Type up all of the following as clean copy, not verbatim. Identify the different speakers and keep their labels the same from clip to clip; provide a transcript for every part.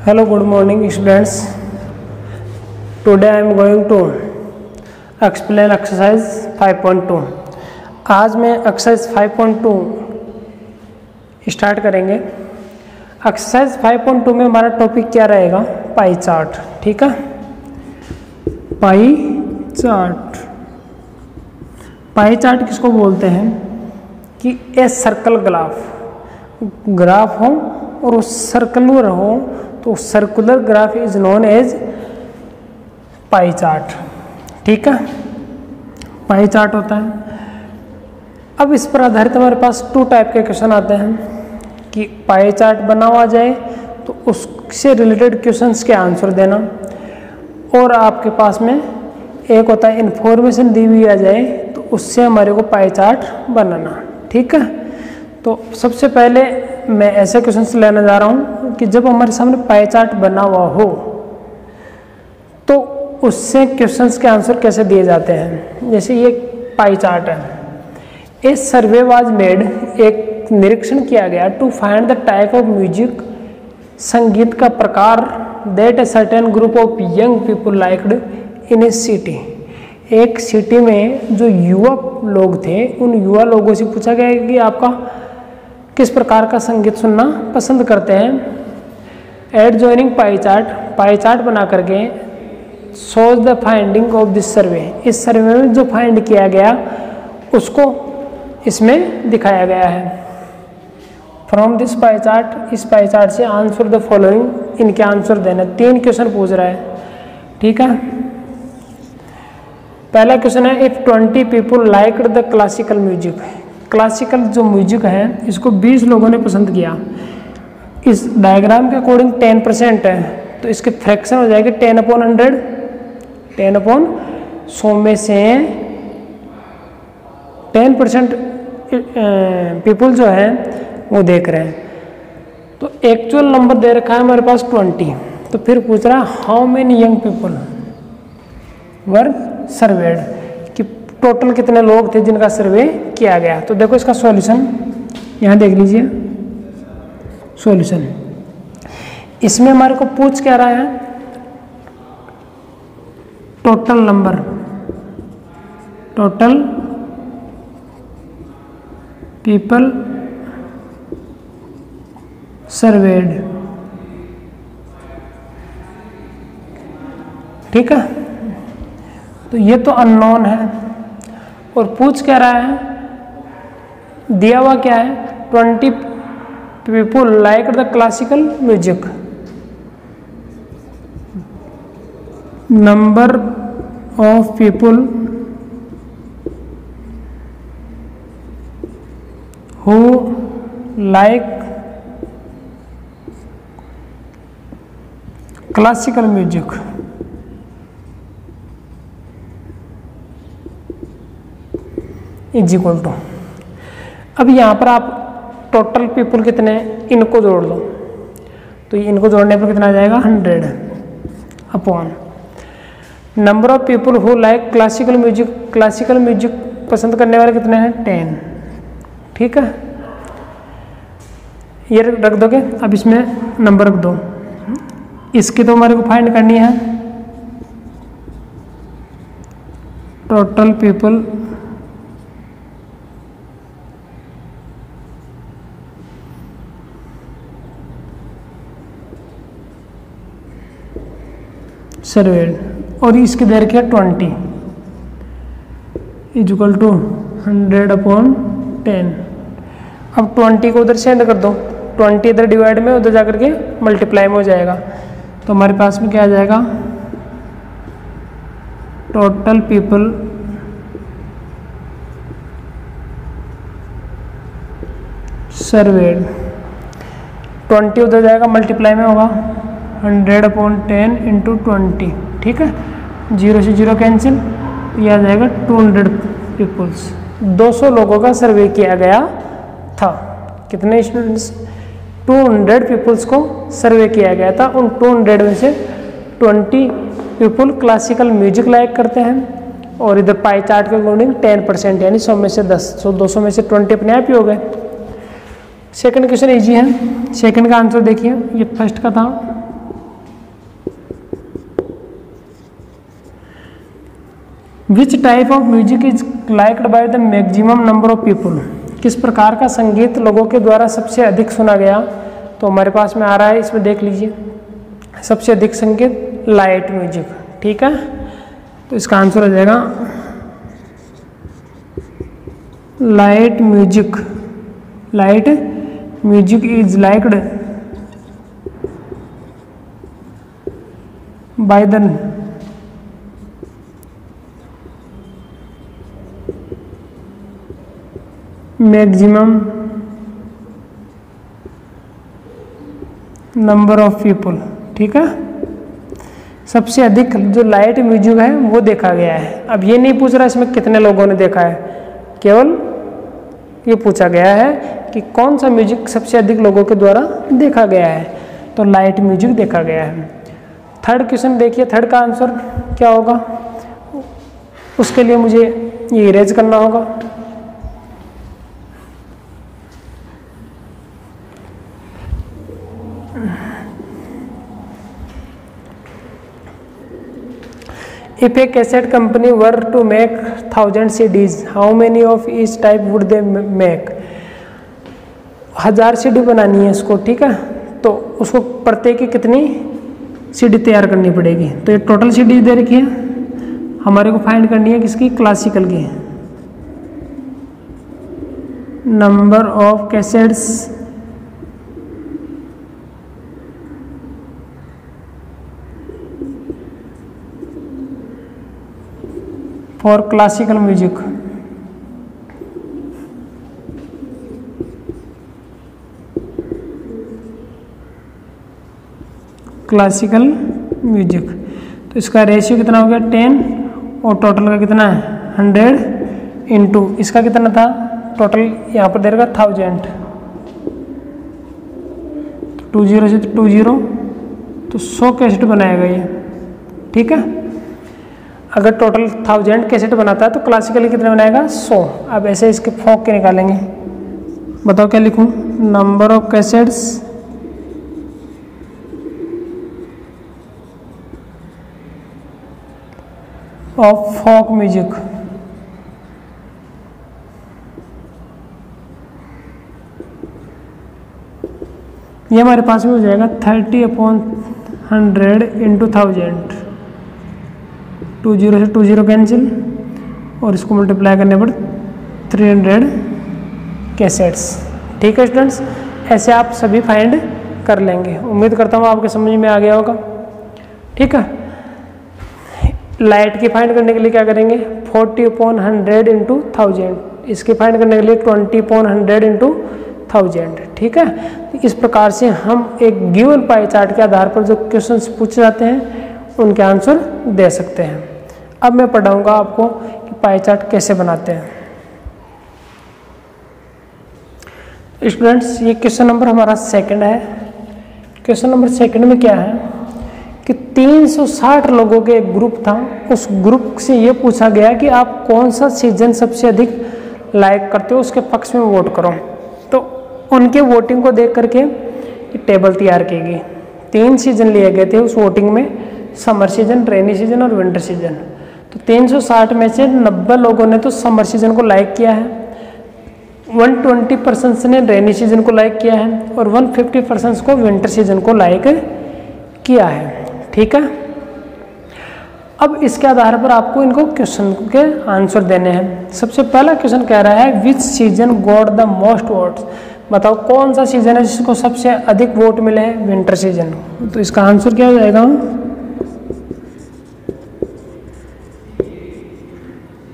Speaker 1: Hello, good morning students. Today I am going to explain exercise 5.2. आज मैं exercise 5.2 start करेंगे। Exercise 5.2 में हमारा टॉपिक क्या रहेगा? पाई चार्ट। ठीक है, पाई चार्ट। पाई चार्ट किसको बोलते हैं? कि ए सर्कल ग्राफ हो और उस सर्कुलर हो तो circular graph is known as pie chart. ठीक है, पाई चार्ट होता है। अब इस पर आधारित हमारे पास 2 टाइप के क्वेश्चन आते हैं कि पाई चार्ट बना हुआ जाए तो उससे रिलेटेड क्वेश्चंस के आंसर देना, और आपके पास में एक होता है इन्फॉर्मेशन दी हुई आ जाए तो उससे हमारे को पाई चार्ट बनाना। ठीक है, तो सबसे पहले मैं ऐसे क्वेश्चंस लेने जा रहा हूँ कि जब हमारे सामने पाई चार्ट बना हुआ हो तो उससे क्वेश्चंस के आंसर कैसे दिए जाते हैं। जैसे ये पाई चार्ट है। ए सर्वे वाज मेड, एक निरीक्षण किया गया to find the type of music, संगीत का प्रकार that a certain group of young people liked in a city. एक सिटी में जो युवा लोग थे उन युवा लोगों से पूछा गया कि आपका किस प्रकार का संगीत सुनना पसंद करते हैं। एड जॉइनिंग पाई चार्ट बना करके shows the finding of this survey, इस सर्वे में जो फाइंड किया गया उसको इसमें दिखाया गया है। फ्रॉम दिस पाई चार्ट, इस पाई चार्ट से आंसर द फॉलोइंग, इनके आंसर देना। 3 क्वेश्चन पूछ रहा है। ठीक है, पहला क्वेश्चन है if 20 people liked the classical music. Classical जो म्यूजिक है इसको 20 लोगों ने पसंद किया। इस डायग्राम के अकॉर्डिंग 10% है तो इसके फ्रैक्शन हो जाएगा 10/100। 10/100 में से 10% पीपल जो है वो देख रहे हैं, तो एक्चुअल नंबर दे रखा है हमारे पास 20। तो फिर पूछ रहा है how many young people were served, कि टोटल कितने लोग थे जिनका सर्वे किया गया। तो देखो इसका सॉल्यूशन यहाँ देख लीजिए। सॉल्यूशन इसमें हमारे को पूछ क्या रहा है? Total number, total people served. ठीक है, तो ये तो अननोन है। और पूछ क्या रहा है? दिया हुआ क्या है? 20 people like the classical music. Number of people who like classical music is equal to, अब यहाँ पर आप टोटल पीपल कितने इनको जोड़ लो तो इनको जोड़ने पर कितना आ जाएगा? 100 upon number of people who like classical music. Classical music पसंद करने वाले कितने हैं? 10। ठीक है, ये रख दोगे। अब इसमें नंबर रख दो। इसकी तो हमारे को फाइंड करनी है टोटल पीपल सर्वेड, और इसकी दे रखी है 20 इज इक्वल टू 100/10। अब 20 को उधर सेंड कर दो, 20 इधर डिवाइड में उधर जाकर के मल्टीप्लाई में हो जाएगा। तो हमारे पास में क्या आ जाएगा? टोटल पीपल सर्वेड, 20 उधर जाएगा मल्टीप्लाई में होगा 100/10 इंटू 20। ठीक है, 0 से 0 कैंसिल, यह आ जाएगा 200 पीपल्स। 200 लोगों का सर्वे किया गया था। कितने स्टूडेंट्स? 200 पीपल्स को सर्वे किया गया था। उन 200 में से 20 पीपल क्लासिकल म्यूजिक लाइक करते हैं, और इधर पाई चार्ट के अकॉर्डिंग 10% यानी 100 में से 10, 200 में से 20 अपने आप ही हो गए। सेकंड क्वेश्चन इजी है। सेकंड का आंसर देखिए, ये फर्स्ट का था which type of music is liked by the maximum number of people, किस प्रकार का संगीत लोगों के द्वारा सबसे अधिक सुना गया। तो हमारे पास में आ रहा है, इसमें देख लीजिए, सबसे अधिक संगीत लाइट म्यूजिक, ठीक है। तो इसका आंसर हो जाएगा light music. Light music is liked by the maximum number of people, ठीक है। सबसे अधिक जो लाइट म्यूजिक है वो देखा गया है। अब ये नहीं पूछ रहा इसमें कितने लोगों ने देखा है, केवल ये पूछा गया है कि कौन सा म्यूजिक सबसे अधिक लोगों के द्वारा देखा गया है, तो लाइट म्यूजिक देखा गया है। थर्ड क्वेश्चन देखिए, थर्ड का आंसर क्या होगा, उसके लिए मुझे ये इरेज करना होगा। If a cassette company were to make 1000 CDs, how many of each type would they make? 1000 CD बनानी है इसको, ठीक है, तो उसको प्रत्येक की कितनी CD तैयार करनी पड़ेगी। तो ये टोटल CD दे रखी है, हमारे को फाइंड करनी है किसकी, क्लासिकल की। Number of cassettes for classical music. Classical music, तो इसका रेशियो कितना हो गया 10, और टोटल का कितना है 100 इंटू इसका कितना था टोटल, यहाँ पर दे रखा 1000, 20 से 20, तो 100 कैसेट बनाएगा ये, ठीक है। अगर टोटल 1000 कैसेट बनाता है तो क्लासिकली कितने बनाएगा 100। अब ऐसे इसके फोक के निकालेंगे, बताओ क्या लिखूं, number of cassettes of folk music. ये हमारे पास में हो जाएगा 30/100 इंटू 1000, 20 से 20 कैंसिल, और इसको मल्टीप्लाई करने पर 300 कैसेट्स, ठीक है स्टूडेंट्स। ऐसे आप सभी फाइंड कर लेंगे। उम्मीद करता हूँ आपके समझ में आ गया होगा, ठीक है। लाइट की फाइंड करने के लिए क्या करेंगे, 40/100 इंटू 1000, इसकी फाइंड करने के लिए 20/100 इंटू 1000, ठीक है। तो इस प्रकार से हम एक गिवन पाई चार्ट के आधार पर जो क्वेश्चंस पूछे जाते हैं उनके आंसर दे सकते हैं। अब मैं पढ़ाऊंगा आपको कि पाई चार्ट कैसे बनाते हैं। स्टूडेंट्स, ये क्वेश्चन नंबर हमारा सेकंड है। क्वेश्चन नंबर सेकंड में क्या है कि 360 लोगों के एक ग्रुप था, उस ग्रुप से ये पूछा गया कि आप कौन सा सीजन सबसे अधिक लाइक करते हो, उसके पक्ष में वोट करो। तो उनके वोटिंग को देख करके ये टेबल तैयार की गई। 3 सीजन लिए गए थे उस वोटिंग में, समर सीजन, रेनी सीजन और विंटर सीजन। तो 360 में से 90 लोगों ने तो समर सीजन को लाइक किया है, 120% ने रेनी सीजन को लाइक किया है, और 150% को विंटर सीजन को लाइक किया है, ठीक है। अब इसके आधार पर आपको इनको क्वेश्चन के आंसर देने हैं। सबसे पहला क्वेश्चन कह रहा है विच season got the most votes, बताओ कौन सा सीजन है जिसको सबसे अधिक वोट मिले हैं, विंटर सीजन। तो इसका आंसर क्या हो जाएगा,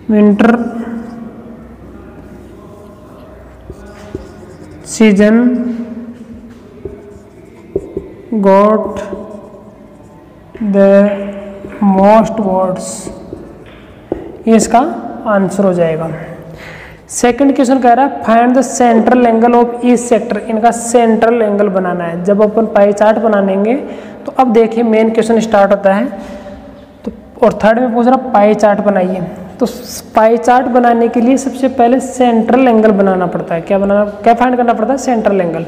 Speaker 1: winter season got the most votes, ये इसका आंसर हो जाएगा। सेकंड क्वेश्चन कह रहा है find the central angle of each sector, इनका सेंट्रल एंगल बनाना है। जब अपन पाई चार्ट बनाएंगे तो अब देखिए मेन क्वेश्चन स्टार्ट होता है। तो और थर्ड में पूछ रहा पाई चार्ट बनाइए। तो पाई चार्ट बनाने के लिए सबसे पहले सेंट्रल एंगल बनाना पड़ता है। क्या फाइंड करना पड़ता है, सेंट्रल एंगल।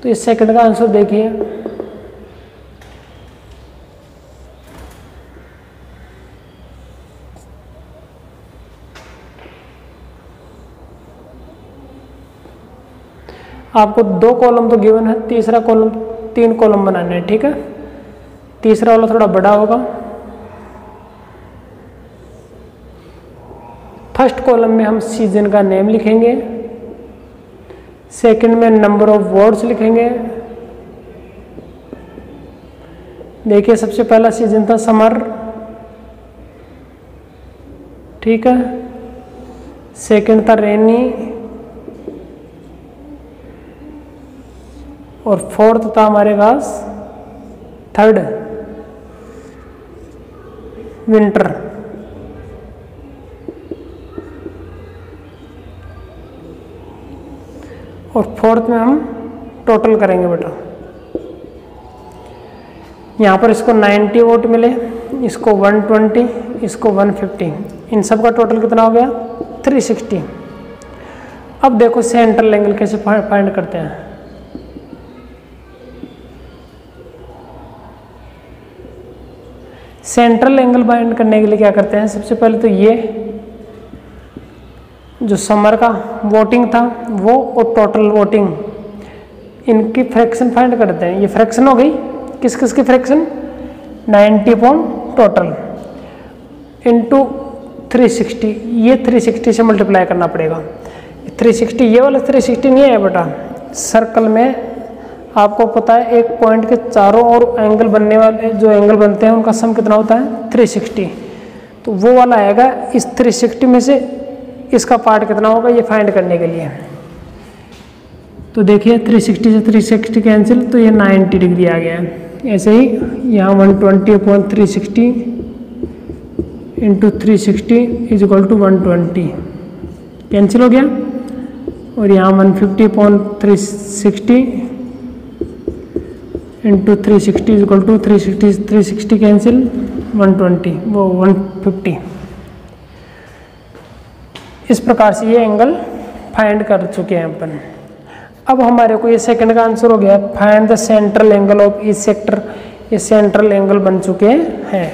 Speaker 1: तो इस सेकंड का आंसर देखिए, आपको 2 कॉलम तो गिवन है, तीसरा कॉलम 3 कॉलम बनाने हैं, ठीक है। तीसरा वाला थोड़ा बड़ा होगा। फर्स्ट कॉलम में हम सीजन का नेम लिखेंगे, सेकंड में नंबर ऑफ वर्ड्स लिखेंगे। देखिए सबसे पहला सीजन था समर, ठीक है। सेकंड था रेनी, और फोर्थ था हमारे पास थर्ड विंटर। और फोर्थ में हम टोटल करेंगे बेटा। यहाँ पर इसको 90 वोट मिले, इसको 120, इसको 150, इन सब का टोटल कितना हो गया 360। अब देखो सेंट्रल एंगल कैसे फाइंड करते हैं। सेंट्रल एंगल फाइंड करने के लिए क्या करते हैं, सबसे पहले तो ये जो समर का वोटिंग था वो और टोटल वोटिंग, इनकी फ्रैक्शन फाइंड करते हैं। ये फ्रैक्शन हो गई, किस किस की फ्रैक्शन, 90 अपॉन टोटल इंटू 360, ये 360 से मल्टीप्लाई करना पड़ेगा। 360 ये वाला 360 नहीं है बेटा, सर्कल में आपको पता है एक पॉइंट के चारों ओर एंगल बनने वाले जो एंगल बनते हैं उनका सम कितना होता है 360, तो वो वाला आएगा। इस 360 में से इसका पार्ट कितना होगा ये फाइंड करने के लिए। तो देखिए 360 से 360 कैंसिल, तो ये 90 डिग्री आ गया है। ऐसे ही यहाँ 120 upon 360 into 360 is equal to 120 cancel हो गया। और यहाँ 150 upon 360 into 360 is equal to 360 cancel 120 वो 150। इस प्रकार से ये एंगल फाइंड कर चुके हैं अपन। अब हमारे को ये सेकंड का आंसर हो गया, find the central angle of each sector. ये सेंट्रल एंगल बन चुके हैं।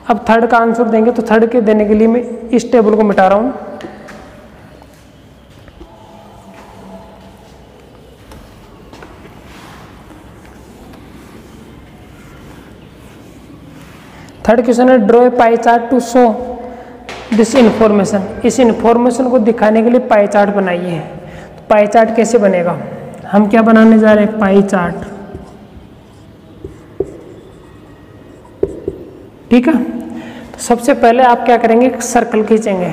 Speaker 1: अब थर्ड का आंसर देंगे, तो थर्ड के देने के लिए मैं इस टेबल को मिटा रहा हूँ। थर्ड क्वेश्चन है draw a pie chart to show this information. इस इंफॉर्मेशन को दिखाने के लिए पाई चार्ट बनाइए। तो पाई चार्ट कैसे बनेगा, हम क्या बनाने जा रहे हैं, पाई चार्ट, ठीक है। तो सबसे पहले आप क्या करेंगे, एक सर्कल खींचेंगे।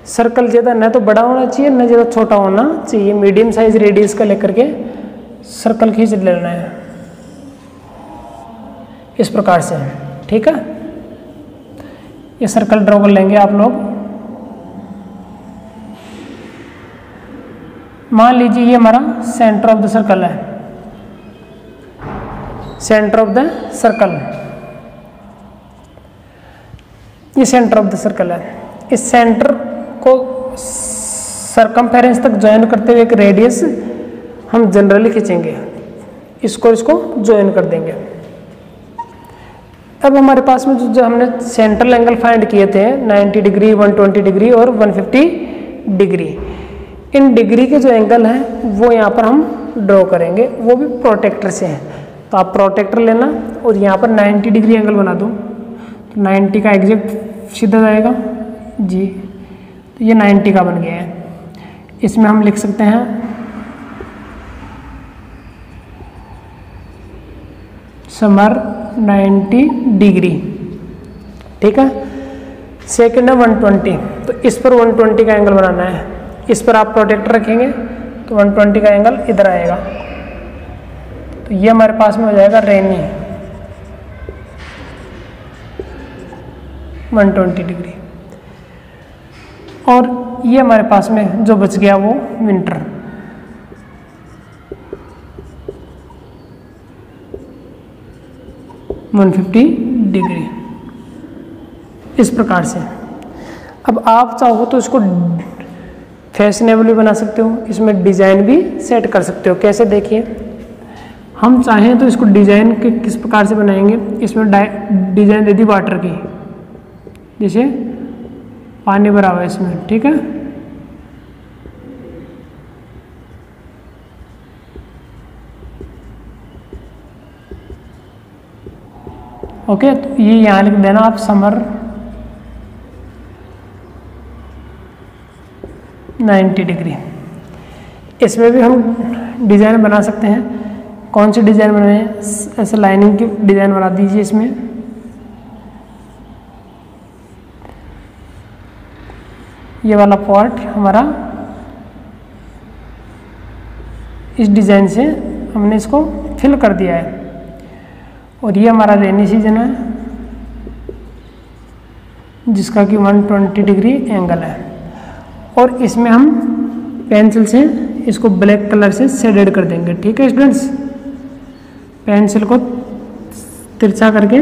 Speaker 1: सर्कल ज़्यादा न तो बड़ा होना चाहिए न ज़्यादा छोटा होना चाहिए, मीडियम साइज रेडियस का लेकर के सर्कल खींच लेना है इस प्रकार से, ठीक है। ये सर्कल ड्रॉ कर लेंगे आप लोग। मान लीजिए ये हमारा सेंटर ऑफ द सर्कल है, सेंटर ऑफ द सर्कल, ये सेंटर ऑफ द सर्कल है। इस सेंटर को सरकमफेरेंस तक ज्वाइन करते हुए एक रेडियस हम जनरली खींचेंगे, इसको ज्वाइन कर देंगे। अब हमारे पास में जो हमने सेंट्रल एंगल फाइंड किए थे 90 डिग्री, 120 डिग्री और 150 डिग्री, इन डिग्री के जो एंगल हैं वो यहाँ पर हम ड्रॉ करेंगे, वो भी प्रोटेक्टर से हैं। तो आप प्रोटेक्टर लेना और यहाँ पर 90 डिग्री एंगल बना दो, तो 90 का एग्जैक्ट सीधा जाएगा जी। तो ये 90 का बन गया है। इसमें हम लिख सकते हैं समर 90 डिग्री, ठीक है। सेकंड है 120, तो इस पर 120 का एंगल बनाना है। इस पर आप प्रोटेक्टर रखेंगे तो 120 का एंगल इधर आएगा। तो ये हमारे पास में हो जाएगा रेनी 120 डिग्री, और ये हमारे पास में जो बच गया वो विंटर। डिग्री इस प्रकार से। अब आप चाहो तो इसको फैशनेबल भी बना सकते हो, इसमें डिज़ाइन भी सेट कर सकते हो। कैसे, देखिए हम चाहें तो इसको डिज़ाइन के किस प्रकार से बनाएंगे, इसमें डिज़ाइन दे दी वाटर की, जैसे पानी भरा हुआ है इसमें, ठीक है। ओके, तो ये यहाँ लिख देना आप समर 90 डिग्री। इसमें भी हम डिज़ाइन बना सकते हैं। कौन सी डिज़ाइन बनाए? ऐसे लाइनिंग की डिज़ाइन बना दीजिए। इसमें ये वाला पार्ट हमारा इस डिज़ाइन से हमने इसको फिल कर दिया है। और ये हमारा रेनी सीजन है जिसका कि 120 डिग्री एंगल है। और इसमें हम पेंसिल से इसको ब्लैक कलर से शेडेड कर देंगे। ठीक है स्टूडेंट्स, पेंसिल को तिरछा करके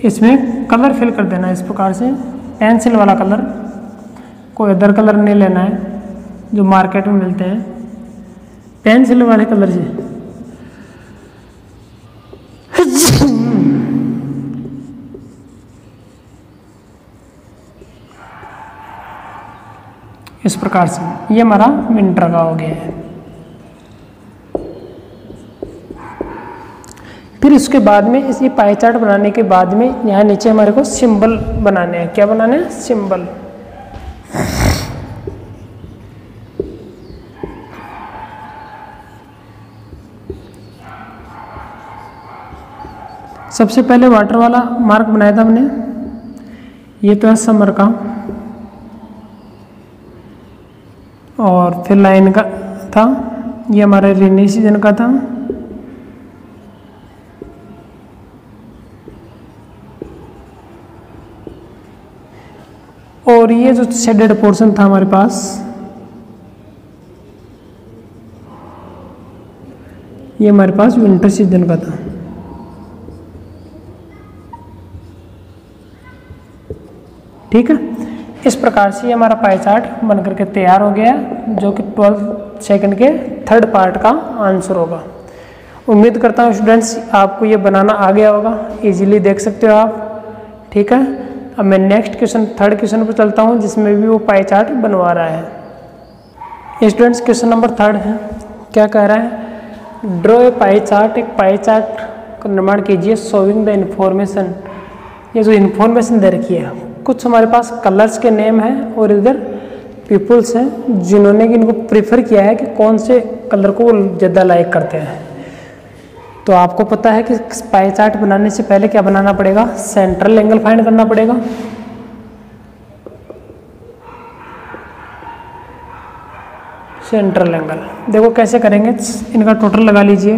Speaker 1: इसमें कलर फिल कर देना है इस प्रकार से। पेंसिल वाला कलर, कोई अदर कलर नहीं लेना है जो मार्केट में मिलते हैं। पेंसिल वाले कलर से इस प्रकार से ये हमारा विंटर का हो गया है। फिर इसके बाद में इस पाई चार्ट बनाने के बाद में यहाँ नीचे हमारे को सिंबल बनाने हैं। क्या बनाने हैं? सिंबल। सबसे पहले वाटर वाला मार्क बनाया था हमने, ये तो है समर का, और फिर लाइन का था, ये हमारे रेनी सीजन का था, और ये जो शेडेड पोर्शन था हमारे पास ये हमारे पास विंटर सीजन का था। ठीक है, इस प्रकार से ये हमारा पाई चार्ट बन करके तैयार हो गया, जो कि 12 सेकंड के थर्ड पार्ट का आंसर होगा। उम्मीद करता हूँ स्टूडेंट्स आपको ये बनाना आ गया होगा, इजीली देख सकते हो आप। ठीक है, अब मैं नेक्स्ट क्वेश्चन, थर्ड क्वेश्चन पर चलता हूँ जिसमें भी वो पाई चार्ट बनवा रहा है। स्टूडेंट्स क्वेश्चन नंबर 3 है, क्या कह रहा है? Draw a pie chart. एक पाई चार्ट का निर्माण कीजिए शोविंग द इन्फॉर्मेशन। ये जो इन्फॉर्मेशन दे रखी है, कुछ हमारे पास कलर्स के नेम हैं और इधर पीपल्स हैं जिन्होंने कि इनको प्रीफर किया है कि कौन से कलर को वो ज़्यादा लाइक करते हैं। तो आपको पता है कि पाई चार्ट बनाने से पहले क्या बनाना पड़ेगा? सेंट्रल एंगल फाइंड करना पड़ेगा। सेंट्रल एंगल देखो कैसे करेंगे, इनका टोटल लगा लीजिए।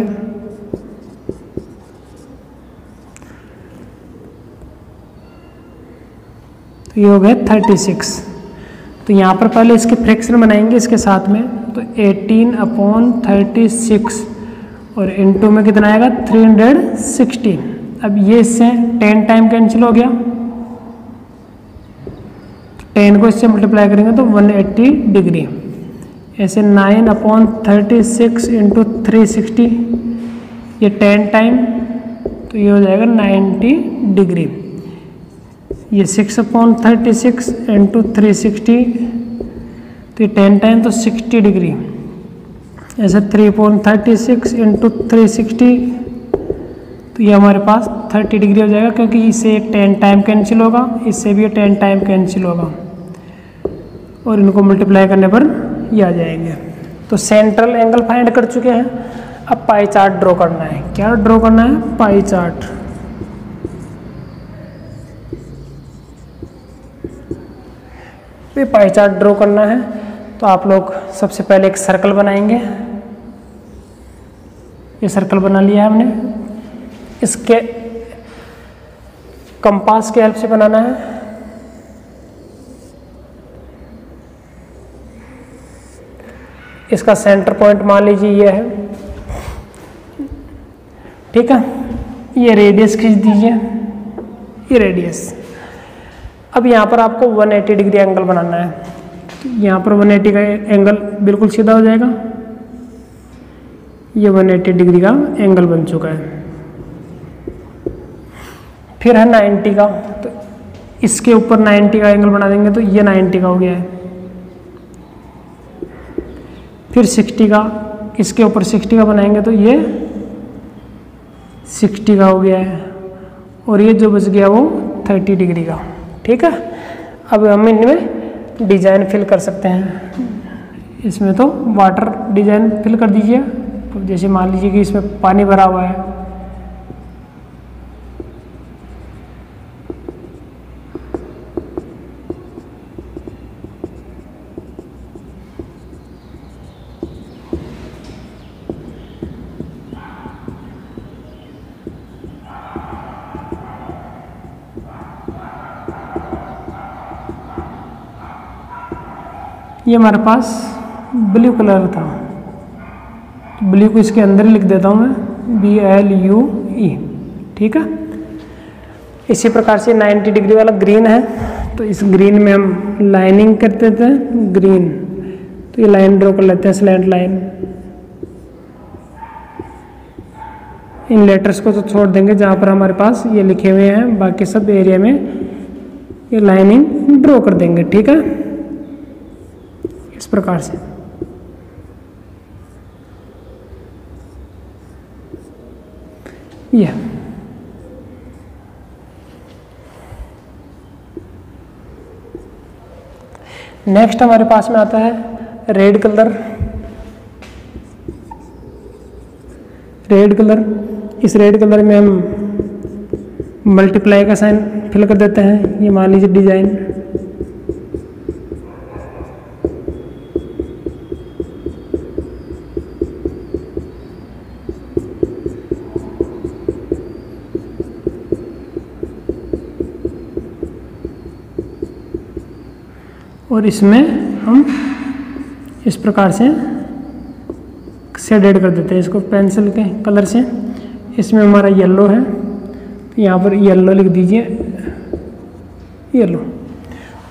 Speaker 1: तो ये हो गए 36। तो यहाँ पर पहले इसके फ्रैक्शन बनाएंगे इसके साथ में, तो 18/36 और इनटू में कितना आएगा? 360। अब ये इससे 10 टाइम कैंसिल हो गया, 10 को इससे मल्टीप्लाई करेंगे तो 180 डिग्री। ऐसे 9/36 इंटू 360, ये 10 टाइम, तो ये हो जाएगा 90 डिग्री। ये 6/36 इंटू 360, तो ये 10 टाइम तो 60 डिग्री। ऐसे 3/36 इंटू 360, तो ये हमारे पास 30 डिग्री हो जाएगा, क्योंकि इससे 10 टाइम कैंसिल होगा, इससे भी 10 टाइम कैंसिल होगा, और इनको मल्टीप्लाई करने पर ये आ जाएंगे। तो सेंट्रल एंगल फाइंड कर चुके हैं। अब पाई चार्ट ड्रॉ करना है। क्या ड्रॉ करना है? Pie chart. Pie chart draw करना है तो आप लोग सबसे पहले एक सर्कल बनाएंगे। ये सर्कल बना लिया है हमने, इसके कंपास के हेल्प से बनाना है। इसका सेंटर पॉइंट मान लीजिए ये है। ठीक है, ये रेडियस खींच दीजिए, ये रेडियस। अब यहाँ पर आपको 180 डिग्री एंगल बनाना है। तो यहाँ पर 180 का एंगल बिल्कुल सीधा हो जाएगा। ये 180 डिग्री का एंगल बन चुका है। फिर है 90 का, तो इसके ऊपर 90 का एंगल बना देंगे, तो ये 90 का हो गया है। फिर 60 का, इसके ऊपर 60 का बनाएंगे तो ये 60 का हो गया है, और ये जो बच गया वो 30 डिग्री का। ठीक है, अब हम इनमें डिज़ाइन फिल कर सकते हैं। इसमें तो वाटर डिज़ाइन फिल कर दीजिए। तो जैसे मान लीजिए कि इसमें पानी भरा हुआ है, ये हमारे पास ब्लू कलर था, तो ब्लू को इसके अंदर लिख देता हूँ मैं, BLUE। ठीक है, इसी प्रकार से 90 डिग्री वाला ग्रीन है, तो इस ग्रीन में हम लाइनिंग कर देते हैं ग्रीन। तो ये लाइन ड्रॉ कर लेते हैं, स्लैंट लाइन। इन लेटर्स को तो छोड़ देंगे जहाँ पर हमारे पास ये लिखे हुए हैं, बाकी सब एरिया में ये लाइनिंग ड्रॉ कर देंगे। ठीक है, इस प्रकार से। ये नेक्स्ट हमारे पास में आता है रेड कलर। रेड कलर, इस रेड कलर में हम मल्टीप्लाई का साइन फिल कर देते हैं। ये मान लीजिए डिजाइन, और इसमें हम इस प्रकार से शेडेड कर देते हैं इसको पेंसिल के कलर से। इसमें हमारा येलो है, तो यहाँ पर येलो लिख दीजिए, येलो।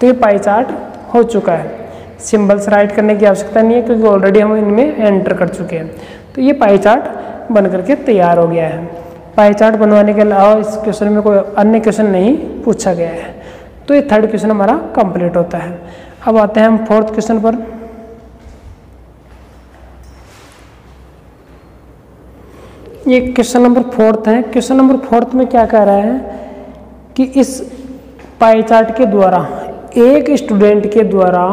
Speaker 1: तो ये पाई चार्ट हो चुका है। सिंबल्स राइट करने की आवश्यकता नहीं है, क्योंकि ऑलरेडी हम इनमें एंटर कर चुके हैं। तो ये पाई चार्ट बन करके तैयार हो गया है। पाई चार्ट बनवाने के अलावा इस क्वेश्चन में कोई अन्य क्वेश्चन नहीं पूछा गया है। तो ये थर्ड क्वेश्चन हमारा कंप्लीट होता है। अब आते हैं हम फोर्थ क्वेश्चन पर। ये क्वेश्चन नंबर फोर्थ है। क्वेश्चन नंबर फोर्थ में क्या कह रहा है कि इस पाई चार्ट के द्वारा एक स्टूडेंट के द्वारा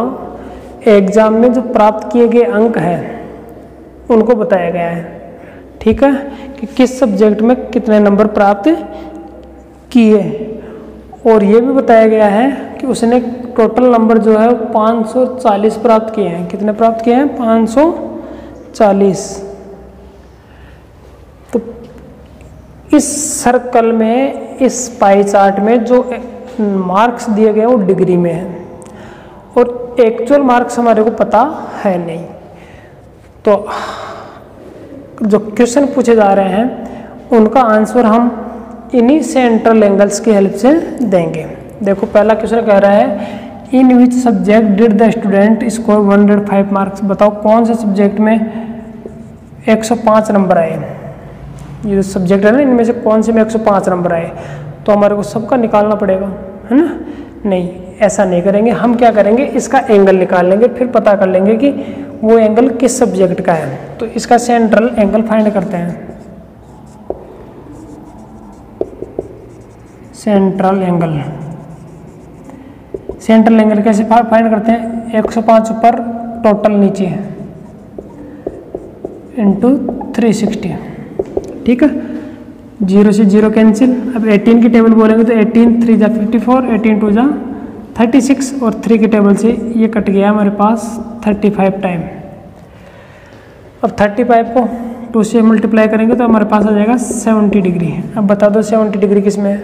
Speaker 1: एग्जाम में जो प्राप्त किए गए अंक हैं उनको बताया गया है। ठीक है, कि किस सब्जेक्ट में कितने नंबर प्राप्त किए, और ये भी बताया गया है कि उसने टोटल नंबर जो है 540 प्राप्त किए हैं। कितने प्राप्त किए हैं? 540। तो इस सर्कल में, इस पाई चार्ट में जो मार्क्स दिए गए वो डिग्री में है, और एक्चुअल मार्क्स हमारे को पता है नहीं। तो जो क्वेश्चन पूछे जा रहे हैं उनका आंसर हम इन्हीं सेंट्रल एंगल्स की हेल्प से देंगे। देखो, पहला क्वेश्चन कह रहा है in which subject did the student score 105 marks. बताओ कौन से सब्जेक्ट में 105 नंबर आए। ये जो सब्जेक्ट है ना, इनमें से कौन से में 105 नंबर आए। तो हमारे को सबका निकालना पड़ेगा, है ना। नहीं, ऐसा नहीं करेंगे। हम क्या करेंगे, इसका एंगल निकाल लेंगे, फिर पता कर लेंगे कि वो एंगल किस सब्जेक्ट का है। तो इसका सेंट्रल एंगल फाइंड करते हैं। सेंट्रल एंगल, सेंट्रल एंगल कैसे फाइंड करते हैं? 105 ऊपर, टोटल नीचे इंटू 360। ठीक है, 0 से 0 कैंसिल। अब 18 की टेबल बोलेंगे तो 18 3 जा 54, 18 2 जा 36, और 3 की टेबल से ये कट गया हमारे पास 35 टाइम। अब 35 को 2 से मल्टीप्लाई करेंगे तो हमारे पास आ जाएगा 70 डिग्री। अब बता दो 70 डिग्री किस में?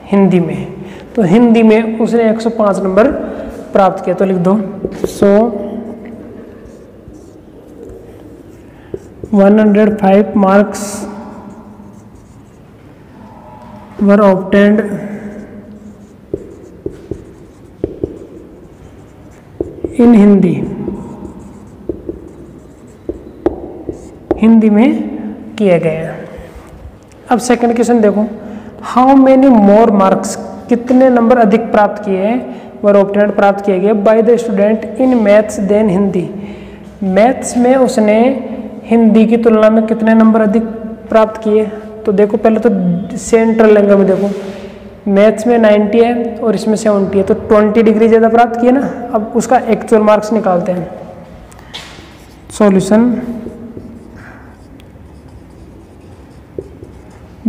Speaker 1: हिंदी में। तो हिंदी में उसने 105 नंबर प्राप्त किया। तो लिख दो 105 marks were obtained in Hindi. Hindi में किए गए हैं। अब सेकंड क्वेश्चन देखो, हाउ मेनी मोर मार्क्स, कितने नंबर अधिक प्राप्त किए हैं, वर ऑब्टेन्ड प्राप्त किए गए by the student in maths than Hindi. Maths में उसने हिंदी की तुलना में कितने नंबर अधिक प्राप्त किए? तो देखो पहले तो सेंट्रल एंगल में देखो, मैथ्स में 90 है और इसमें 70 है, तो 20 डिग्री ज़्यादा प्राप्त किए ना। अब उसका एक्चुअल मार्क्स निकालते हैं। Solution,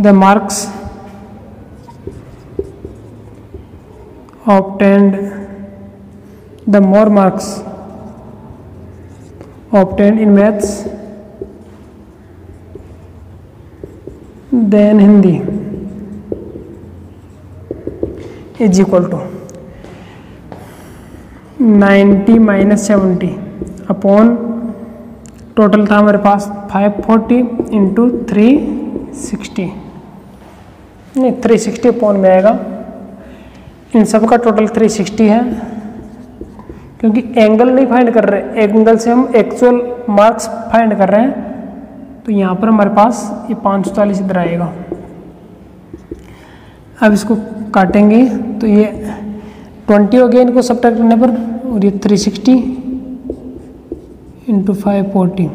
Speaker 1: the marks obtained, the more marks obtained in maths than Hindi is equal to 90 minus 70 upon total था हमारे पास 540 इंटू 360, नहीं 360 अपॉन में आएगा। इन सब का टोटल 360 है, क्योंकि एंगल नहीं फाइंड कर रहे, एंगल से हम एक्चुअल मार्क्स फाइंड कर रहे हैं। तो यहाँ पर हमारे पास ये 540 इधर आएगा। अब इसको काटेंगे तो ये 20 हो गया इनको सब्ट्रैक्ट करने पर, और ये 360 इंटू 540,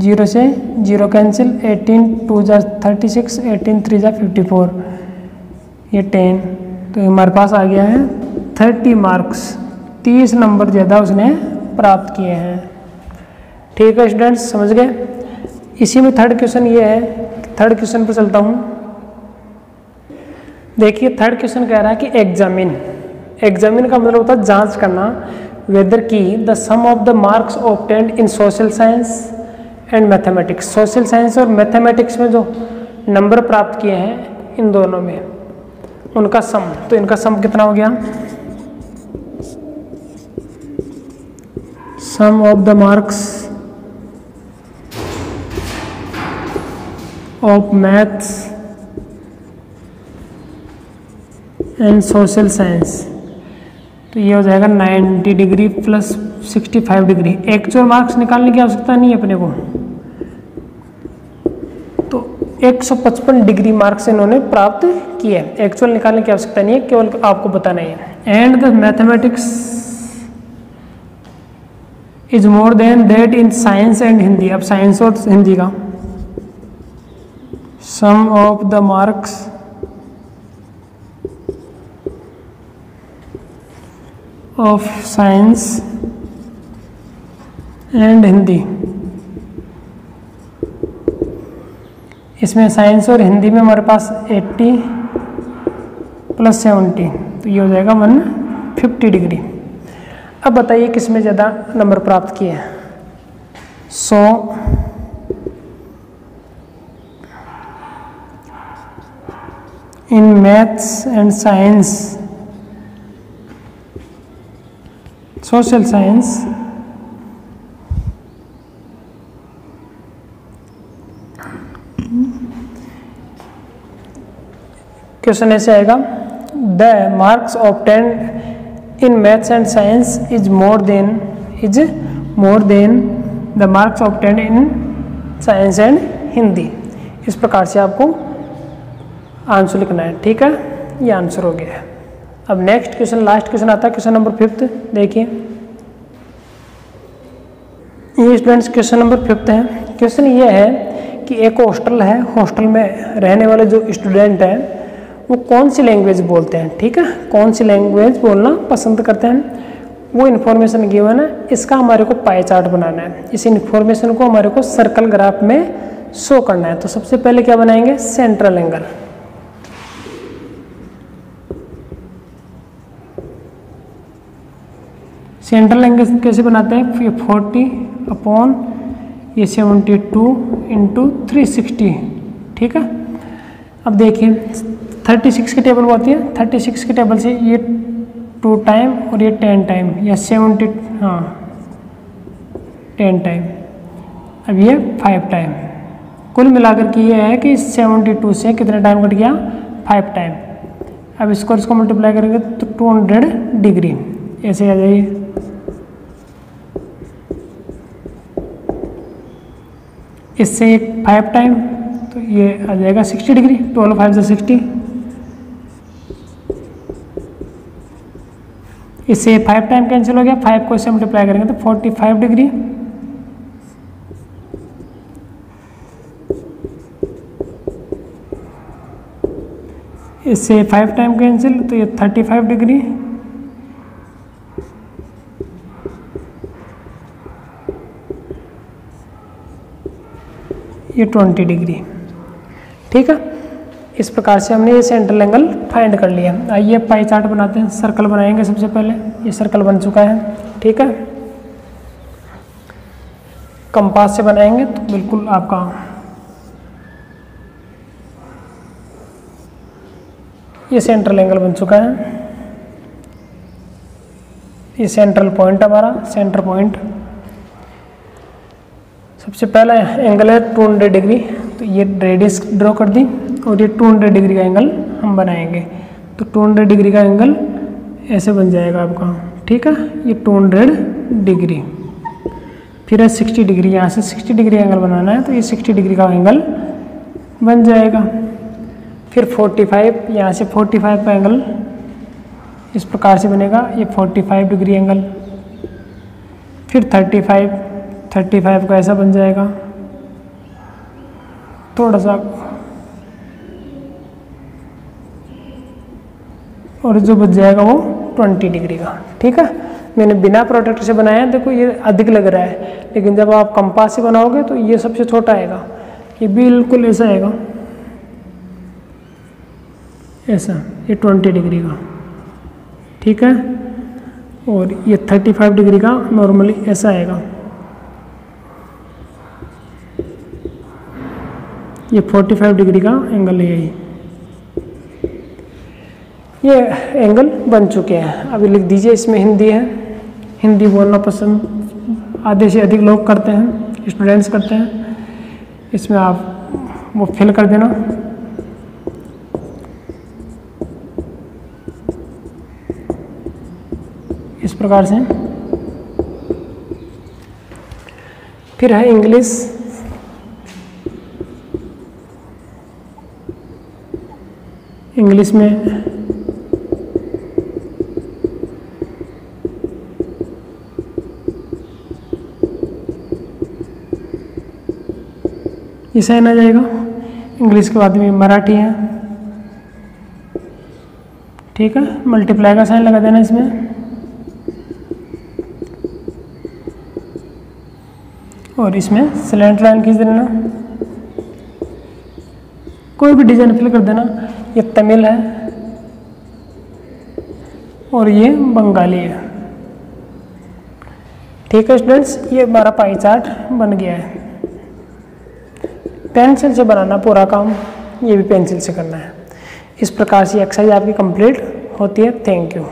Speaker 1: 0 से 0 कैंसिल, 18 2 जा 36, 18 3 जा 54, ये 10, तो हमारे पास आ गया है 30 मार्क्स, 30 नंबर ज़्यादा उसने प्राप्त किए हैं। ठीक है स्टूडेंट्स, समझ गए। इसी में थर्ड क्वेश्चन ये है, थर्ड क्वेश्चन पर चलता हूँ। देखिए थर्ड क्वेश्चन कह रहा है कि एग्जामिन, एग्जामिन का मतलब होता है जांच करना, वेदर की the sum of the marks obtained in social science and mathematics, social science और मैथमेटिक्स में जो नंबर प्राप्त किए हैं इन दोनों में उनका सम, तो इनका सम कितना हो गया, sum of the marks of maths and social science, तो ये हो जाएगा 90 degree plus 65 degree. Actual marks निकालने की आवश्यकता नहीं है अपने को, तो 155 डिग्री मार्क्स इन्होंने प्राप्त किए। एक्चुअल निकालने की आवश्यकता नहीं है, केवल आपको बताना है। And the mathematics is more than that in science and Hindi. अब साइंस और हिंदी का sum of the marks of science and Hindi, इसमें साइंस और हिंदी में हमारे पास 80 प्लस 70, तो ये हो जाएगा 150 डिग्री। अब बताइए किस में ज़्यादा नंबर प्राप्त किए हैं। So in maths and science, social science, question ऐसे आएगा, the marks obtained in maths and science is more than the marks obtained in science and Hindi. इस प्रकार से आपको आंसर लिखना है। ठीक है, ये आंसर हो गया है। अब नेक्स्ट क्वेश्चन, लास्ट क्वेश्चन आता है, क्वेश्चन नंबर 5। देखिए ये स्टूडेंट्स क्वेश्चन नंबर 5 है। क्वेश्चन ये है कि एक हॉस्टल है, हॉस्टल में रहने वाले जो स्टूडेंट हैं वो कौन सी लैंग्वेज बोलते हैं। ठीक है, कौन सी लैंग्वेज बोलना पसंद करते हैं, वो इन्फॉर्मेशन गिवन है। इसका हमारे को पाई चार्ट बनाना है। इस इन्फॉर्मेशन को हमारे को सर्कल ग्राफ में शो करना है। तो सबसे पहले क्या बनाएंगे, सेंट्रल एंगल। सेंट्रल एंगल कैसे बनाते हैं, ये 40 अपॉन ये 72 इंटू 360। ठीक है, अब देखिए 36 की टेबल होती है, 36 की टेबल से ये 2 टाइम और ये 10 टाइम, या 70, हाँ 10 टाइम, अब ये 5 टाइम। कुल मिलाकर के ये है कि 72 से कितने टाइम कट गया, 5 टाइम। अब इसको मल्टीप्लाई करेंगे तो 200 डिग्री ऐसे आ जाइए। इससे 5 टाइम, तो ये आ जाएगा 60 डिग्री, 12 5 से 60। इससे 5 टाइम कैंसिल हो गया, 5 को इससे मल्टीप्लाई करेंगे तो 45 डिग्री। इससे 5 टाइम कैंसिल, तो ये 35 डिग्री, ये 20 डिग्री। ठीक है, इस प्रकार से हमने ये सेंट्रल एंगल फाइंड कर लिया। आइए पाई चार्ट बनाते हैं, सर्कल बनाएंगे सबसे पहले। ये सर्कल बन चुका है। ठीक है, कंपास से बनाएंगे तो बिल्कुल आपका ये सेंट्रल एंगल बन चुका है। ये सेंट्रल पॉइंट हमारा, सेंटर पॉइंट। सबसे पहला एंगल है 200 डिग्री, तो ये रेडियस ड्रॉ कर दी और ये 200 डिग्री का एंगल हम बनाएंगे। तो 200 डिग्री का एंगल ऐसे बन जाएगा आपका। ठीक है, ये 200 डिग्री। फिर है 60 डिग्री, यहाँ से 60 डिग्री एंगल बनाना है, तो ये 60 डिग्री का एंगल बन जाएगा। फिर 45, यहाँ से 45 का एंगल इस प्रकार से बनेगा, ये 45 डिग्री एंगल। फिर 35 का ऐसा बन जाएगा, थोड़ा सा, और जो बच जाएगा वो 20 डिग्री का। ठीक है, मैंने बिना प्रोटेक्टर से बनाया, देखो ये अधिक लग रहा है, लेकिन जब आप कंपास से बनाओगे तो ये सबसे छोटा आएगा, ये बिल्कुल ऐसा आएगा, ऐसा, ये 20 डिग्री का। ठीक है, और ये 35 डिग्री का नॉर्मली ऐसा आएगा, ये 45 डिग्री का एंगल है। यही ये एंगल बन चुके हैं। अभी लिख दीजिए, इसमें हिंदी है, हिंदी बोलना पसंद आधे से अधिक लोग करते हैं, स्टूडेंट्स करते हैं। इसमें आप वो फिल कर देना। इस प्रकार से। फिर है इंग्लिश। इंग्लिश में ये साइन आ जाएगा। इंग्लिश के बाद में मराठी है। ठीक है, मल्टीप्लाई का साइन लगा देना इसमें, और इसमें स्लैंट लाइन खींच देना। कोई भी डिजाइन फिल कर देना। ये तमिल है और ये बंगाली है। ठीक है स्टूडेंट्स, ये हमारा पाई चार्ट बन गया है। पेंसिल से बनाना पूरा काम, ये भी पेंसिल से करना है। इस प्रकार से एक्सरसाइज आपकी कंप्लीट होती है। Thank you.